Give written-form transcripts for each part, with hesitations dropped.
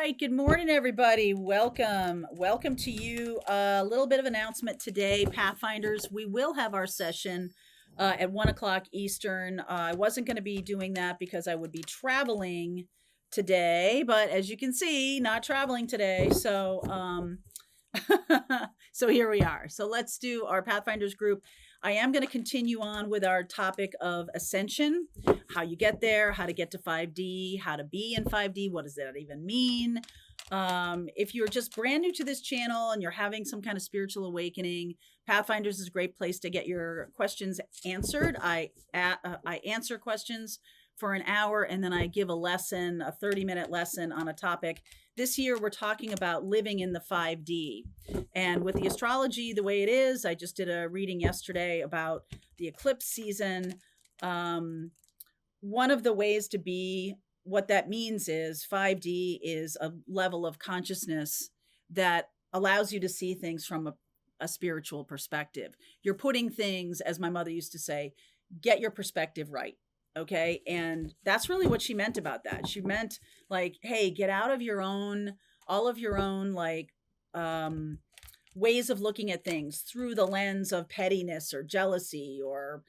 right. Good morning, everybody. Welcome. Welcome to you. A little bit of announcement today, Pathfinders. We will have our session at 1 o'clock Eastern. I wasn't going to be doing that because I would be traveling today, but as you can see, not traveling today. So here we are. So let's do our Pathfinders group. I am going to continue on with our topic of ascension, how you get there, how to get to 5D, how to be in 5D, what does that even mean? If you're just brand new to this channel and you're having some kind of spiritual awakening, Pathfinders is a great place to get your questions answered. I answer questions for an hour and then I give a lesson, a 30-minute lesson on a topic. This year, we're talking about living in the 5D. And with the astrology the way it is, I just did a reading yesterday about the eclipse season. One of the ways to be, what that means is 5D is a level of consciousness that allows you to see things from a spiritual perspective. You're putting things, as my mother used to say, get your perspective right. Okay. And that's really what she meant about that. She meant like, hey, get out of your own, all of your own, like, ways of looking at things through the lens of pettiness or jealousy or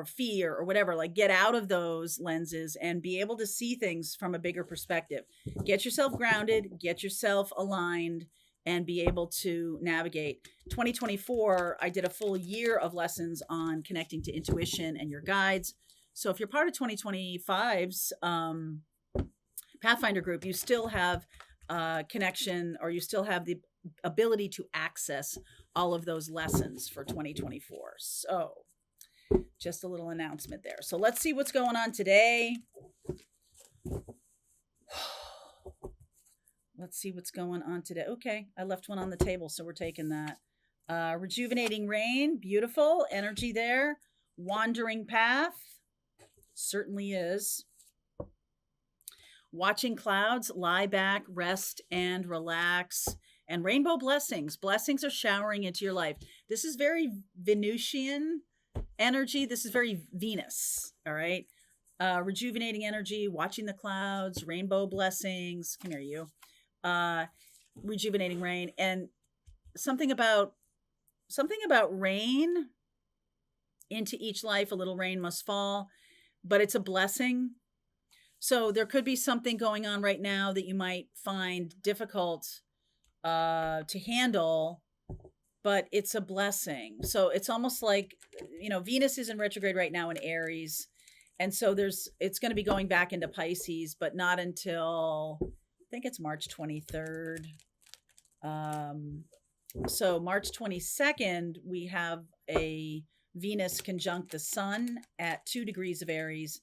fear or whatever. Like, get out of those lenses and be able to see things from a bigger perspective. Get yourself grounded, get yourself aligned, and be able to navigate. 2024, I did a full year of lessons on connecting to intuition and your guides. So if you're part of 2025's Pathfinder group, you still have connection, or you still have the ability to access all of those lessons for 2024. So just a little announcement there. So let's see what's going on today. Let's see what's going on today. Okay, I left one on the table, so we're taking that. Rejuvenating rain, beautiful energy there. Wandering path, certainly is. Watching clouds, lie back, rest, and relax. And rainbow blessings. Blessings are showering into your life. This is very Venusian energy. This is very Venus, all right? Rejuvenating energy, watching the clouds, rainbow blessings. Come here, you. Rejuvenating rain. And something about rain into each life. A little rain must fall, but it's a blessing. So there could be something going on right now that you might find difficult to handle, but it's a blessing. So it's almost like, Venus is in retrograde right now in Aries. And so it's going to be going back into Pisces, but not until, I think it's March 23rd. So March 22nd, we have a Venus conjunct the sun at 2 degrees of Aries.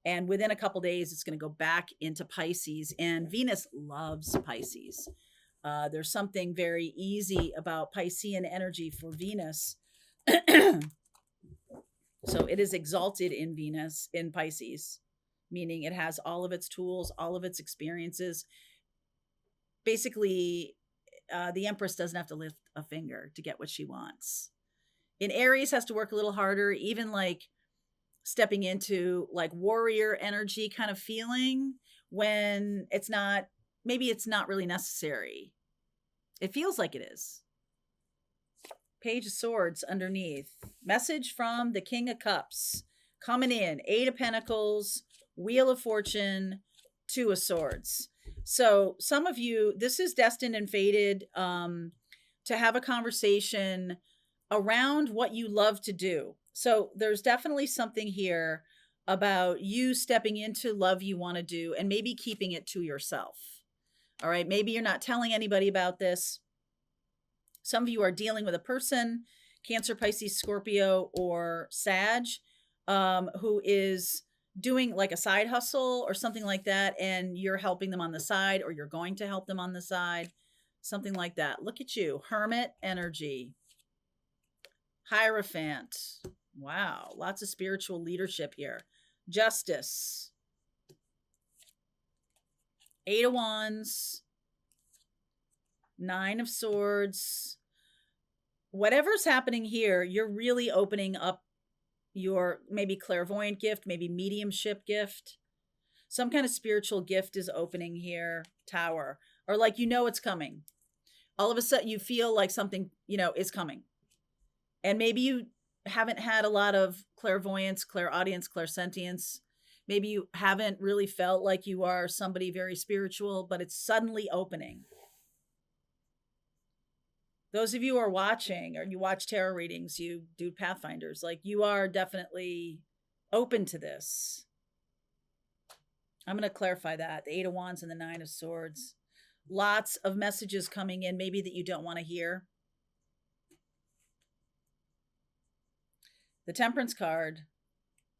And within a couple days, it's going to go back into Pisces. And Venus loves Pisces. There's something very easy about Piscean energy for Venus. So it is exalted in Venus, in Pisces, meaning it has all of its tools, all of its experiences. Basically, the Empress doesn't have to lift a finger to get what she wants. In Aries, has to work a little harder, even like stepping into like warrior energy kind of feeling when maybe it's not really necessary. It feels like it is. Page of Swords underneath. Message from the King of Cups. Coming in. 8 of Pentacles, Wheel of Fortune, 2 of Swords. So some of you, this is destined and fated to have a conversation around what you love to do. So there's definitely something here about you stepping into love you want to do and maybe keeping it to yourself. All right. Maybe you're not telling anybody about this. Some of you are dealing with a person, Cancer, Pisces, Scorpio, or Sag, who is doing like a side hustle or something like that. And you're helping them on the side, or you're going to help them on the side, something like that. Look at you. Hermit energy. Hierophant. Wow. Lots of spiritual leadership here. Justice. 8 of Wands. 9 of Swords. Whatever's happening here, you're really opening up your maybe clairvoyant gift, maybe mediumship gift. Some kind of spiritual gift is opening here. Tower. or like, it's coming. All of a sudden you feel like something, is coming. And maybe you haven't had a lot of clairvoyance, clairaudience, clairsentience. Maybe you haven't really felt like you are somebody very spiritual, but it's suddenly opening. Those of you who are watching, or you watch tarot readings, you do Pathfinders, like, you are definitely open to this. I'm going to clarify that. The Eight of Wands and the Nine of Swords. Lots of messages coming in, maybe that you don't want to hear. The Temperance card,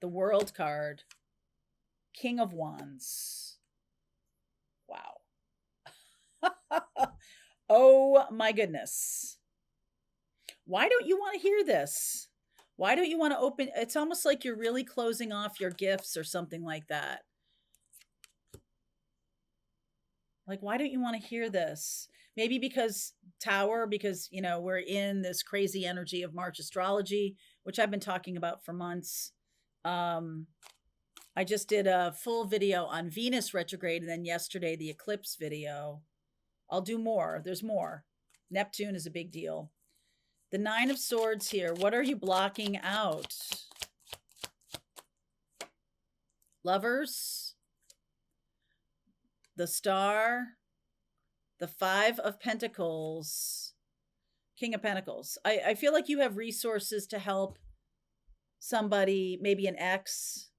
the World card, King of Wands. Wow. Oh my goodness. Why don't you want to hear this? Why don't you want to open? It's almost like you're really closing off your gifts or something like that. Like, why don't you want to hear this? Maybe because Tower, because, we're in this crazy energy of March astrology, which I've been talking about for months. I just did a full video on Venus retrograde, and then yesterday the eclipse video. I'll do more. There's more. Neptune is a big deal. The Nine of Swords here. What are you blocking out? Lovers. The Star. The Five of Pentacles. King of Pentacles. I feel like you have resources to help somebody, maybe an ex.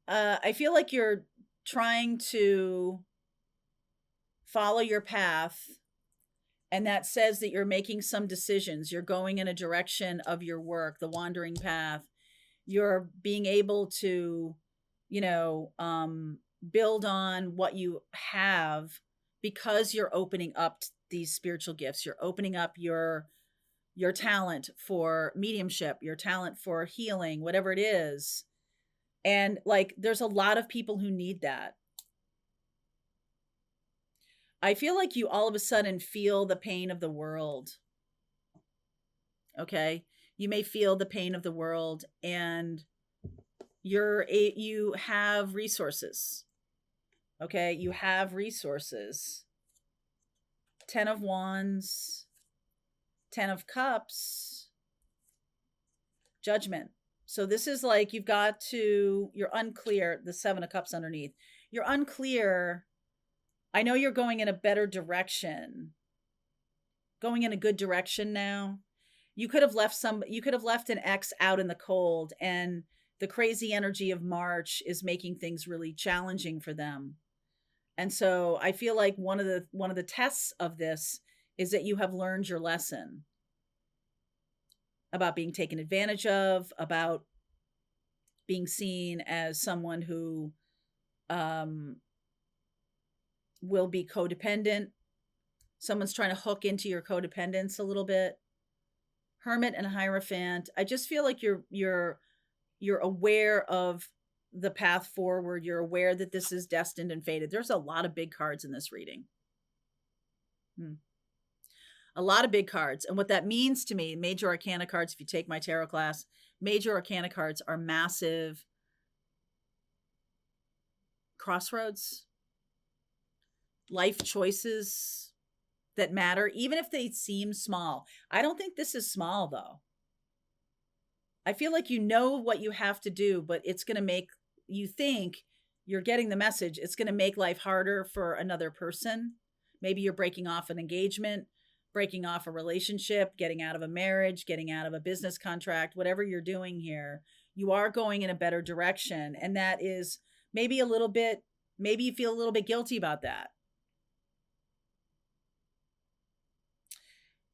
I feel like you're trying to follow your path, and that says that you're making some decisions. You're going in a direction of your work, the wandering path. You're being able to, build on what you have because you're opening up these spiritual gifts. You're opening up your talent for mediumship, your talent for healing, whatever it is. And like, there's a lot of people who need that. I feel like you all of a sudden feel the pain of the world. Okay. You may feel the pain of the world, and you have resources. Okay. You have resources. 10 of Wands, 10 of Cups, Judgment. So this is like, you're unclear. The 7 of Cups underneath. You're unclear. I know you're going in a better direction, going in a good direction now. You could have left an ex out in the cold, and the crazy energy of March is making things really challenging for them. And so I feel like one of the tests of this is that you have learned your lesson about being taken advantage of, about being seen as someone who will be codependent. Someone's trying to hook into your codependence a little bit. Hermit and Hierophant. I just feel like you're aware of the path forward. You're aware that this is destined and fated. There's a lot of big cards in this reading. A lot of big cards. And what that means to me, major arcana cards, if you take my tarot class, major arcana cards are massive crossroads, life choices that matter, even if they seem small. I don't think this is small, though. I feel like you know what you have to do, but it's going to make you think you're getting the message. It's going to make life harder for another person. Maybe you're breaking off an engagement, breaking off a relationship, getting out of a marriage, getting out of a business contract, whatever you're doing here, you are going in a better direction. And that is maybe you feel a little bit guilty about that.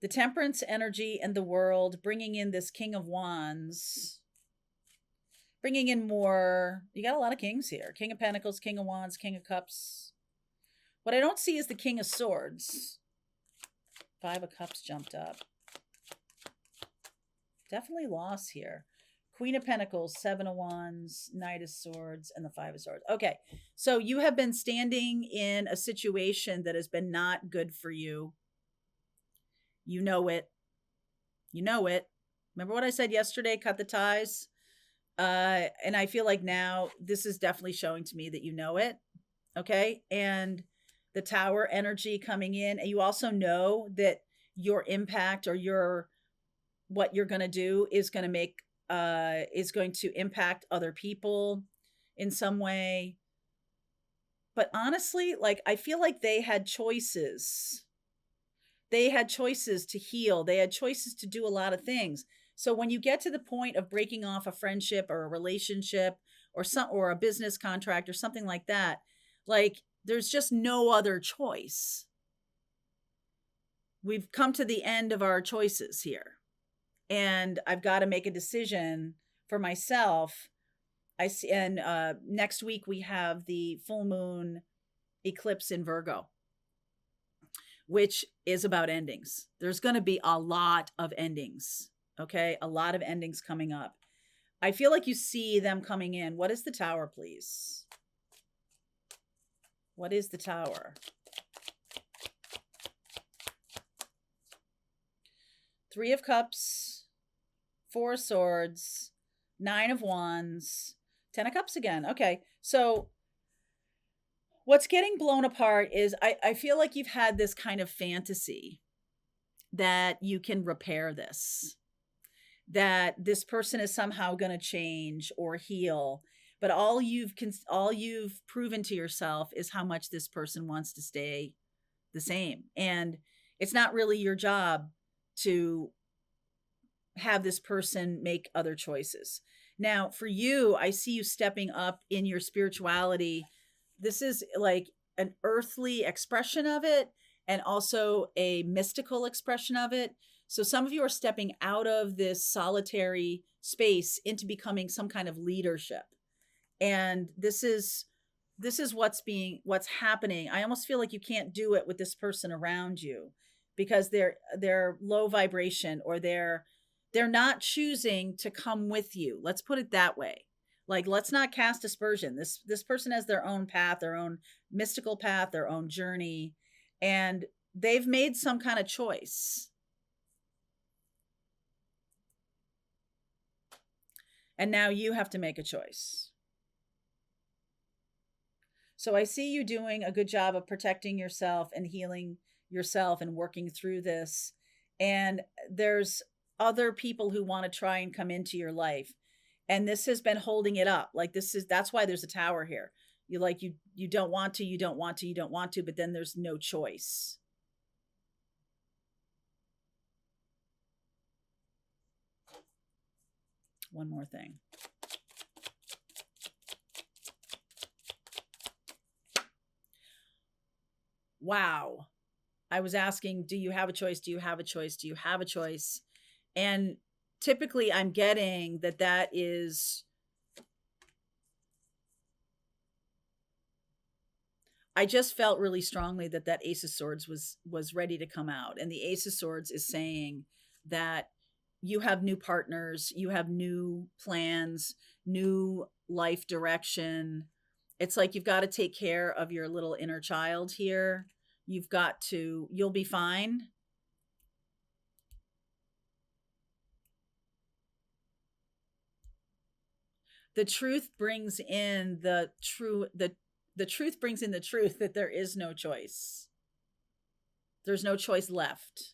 The Temperance energy and the World, bringing in this King of Wands, bringing in more. You got a lot of kings here. King of Pentacles, King of Wands, King of Cups. What I don't see is the King of Swords. 5 of Cups jumped up. Definitely loss here. Queen of Pentacles, 7 of Wands, Knight of Swords, and the 5 of Swords. Okay, so you have been standing in a situation that has been not good for you. You know it. You know it. Remember what I said yesterday? Cut the ties. And I feel like now this is definitely showing to me that you know it. Okay. And the tower energy coming in. And you also know that your impact or what you're going to do is going to impact other people in some way. But honestly, like, I feel like they had choices. They had choices to heal. They had choices to do a lot of things. So when you get to the point of breaking off a friendship or a relationship or a business contract or something like that, like, there's just no other choice. We've come to the end of our choices here. And I've got to make a decision for myself. I see, and next week we have the full moon eclipse in Virgo, which is about endings. There's going to be a lot of endings. Okay. A lot of endings coming up. I feel like you see them coming in. What is the tower, please? What is the tower? Three of Cups, Four of Swords, Nine of Wands, Ten of Cups again. Okay. So what's getting blown apart is I feel like you've had this kind of fantasy that you can repair this, that this person is somehow going to change or heal. But all you've proven to yourself is how much this person wants to stay the same. And it's not really your job to have this person make other choices. Now, for you, I see you stepping up in your spirituality. This is like an earthly expression of it and also a mystical expression of it. So some of you are stepping out of this solitary space into becoming some kind of leadership. And this is what's happening. I almost feel like you can't do it with this person around you because they're low vibration, or they're not choosing to come with you. Let's put it that way. Like, let's not cast aspersion. This person has their own path, their own mystical path, their own journey, and they've made some kind of choice. And now you have to make a choice. So I see you doing a good job of protecting yourself and healing yourself and working through this. And there's other people who want to try and come into your life. And this has been holding it up. Like, that's why there's a tower here. You don't want to, but then there's no choice. One more thing. Wow. I was asking, do you have a choice? Do you have a choice? Do you have a choice? And typically I'm getting that is, I just felt really strongly that Ace of Swords was ready to come out. And the Ace of Swords is saying that you have new partners, you have new plans, new life direction. It's like you've got to take care of your little inner child here. You'll be fine. The truth brings in the truth brings in the truth that there is no choice. There's no choice left.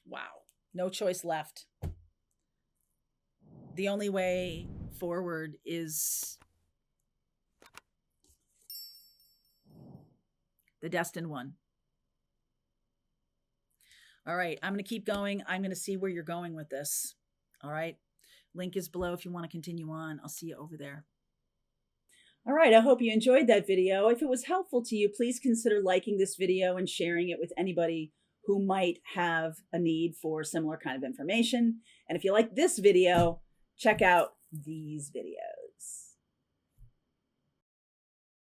Wow. No choice left. The only way forward is the destined one. All right. I'm going to keep going. I'm going to see where you're going with this. All right. Link is below if you want to continue on. I'll see you over there. All right. I hope you enjoyed that video. If it was helpful to you, please consider liking this video and sharing it with anybody who might have a need for similar kind of information. And if you like this video, check out these videos.